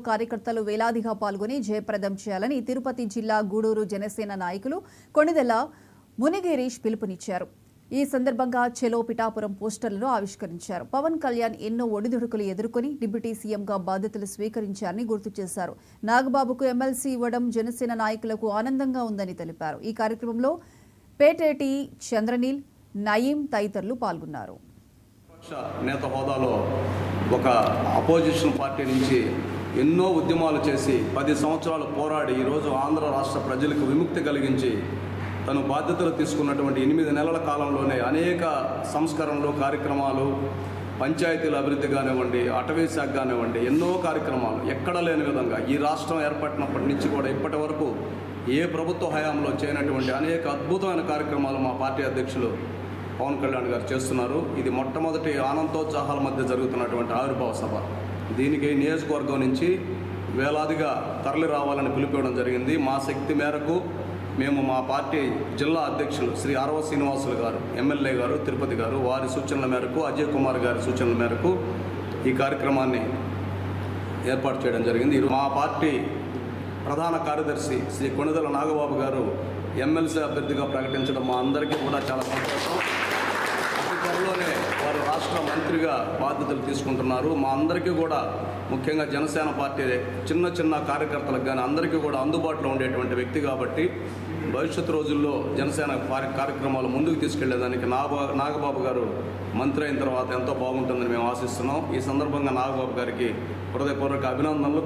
కార్యకర్తలు వేలాదిగా పాల్గొని జయప్రదం చేయాలని తిరుపతి జిల్లా గూడూరు జనసేన నాయకులు కొణిదెల మునిగిరీష్ పిలుపునిచ్చారు. ఈ సందర్భంగా చెలో పిఠాపురం పోస్టర్లను ఆవిష్కరించారు. పవన్ కళ్యాణ్ ఎన్నో ఒడిదుడుకులు ఎదుర్కొని డిప్యూటీ సీఎంగా బాధ్యతలు స్వీకరించారని గుర్తు చేశారు. నాగబాబుకు ఎమ్మెల్సీ ఇవ్వడం జనసేన నాయకులకు ఆనందంగా ఉందని తెలిపారు. ఈ కార్యక్రమంలో పేటేటి చంద్రనీల్, నయీం తదితరులు పాల్గొన్నారు. నేత హోదాలో ఒక అపోజిషన్ పార్టీ నుంచి ఎన్నో ఉద్యమాలు చేసి 10 సంవత్సరాలు పోరాడి ఈరోజు ఆంధ్ర రాష్ట్ర ప్రజలకు విముక్తి కలిగించి తను బాధ్యతలు తీసుకున్నటువంటి 8 నెలల కాలంలోనే అనేక సంస్కరణలు, కార్యక్రమాలు, పంచాయతీల అభివృద్ధి కానివ్వండి, అటవీ శాఖ కానివ్వండి, ఎన్నో కార్యక్రమాలు ఎక్కడ లేని విధంగా ఈ రాష్ట్రం ఏర్పడినప్పటి నుంచి కూడా ఇప్పటి వరకు ఏ ప్రభుత్వ హయాంలో చేయనటువంటి అనేక అద్భుతమైన కార్యక్రమాలు మా పార్టీ అధ్యక్షులు పవన్ కళ్యాణ్ గారు చేస్తున్నారు. ఇది మొట్టమొదటి ఆనందోత్సాహాల మధ్య జరుగుతున్నటువంటి ఆవిర్భావ సభ. దీనికి నియోజకవర్గం నుంచి వేలాదిగా తరలి రావాలని పిలుపుకోవడం జరిగింది. మా శక్తి మేరకు మేము మా పార్టీ జిల్లా అధ్యక్షులు శ్రీ ఆర్వ శ్రీనివాసులు గారు, ఎమ్మెల్యే గారు, తిరుపతి గారు, వారి సూచనల మేరకు, అజయ్ కుమార్ గారి సూచనల మేరకు ఈ కార్యక్రమాన్ని ఏర్పాటు చేయడం జరిగింది. మా పార్టీ ప్రధాన కార్యదర్శి శ్రీ కొణిదెల నాగబాబు గారు ఎమ్మెల్సీ అభ్యర్థిగా ప్రకటించడం మా అందరికీ కూడా చాలా సంతోషం. అతి త్వరలోనే వారు రాష్ట్ర మంత్రిగా బాధ్యతలు తీసుకుంటున్నారు. మా అందరికీ కూడా ముఖ్యంగా జనసేన పార్టీ చిన్న కార్యకర్తలకు కానీ అందరికీ కూడా అందుబాటులో ఉండేటువంటి వ్యక్తి కాబట్టి భవిష్యత్తు రోజుల్లో జనసేన కార్యక్రమాలు ముందుకు తీసుకెళ్లేదానికి నాగబాబు గారు మంత్రి అయిన తర్వాత ఎంతో బాగుంటుందని మేము ఆశిస్తున్నాం. ఈ సందర్భంగా నాగబాబు గారికి హృదయపూర్వక అభినందనలు.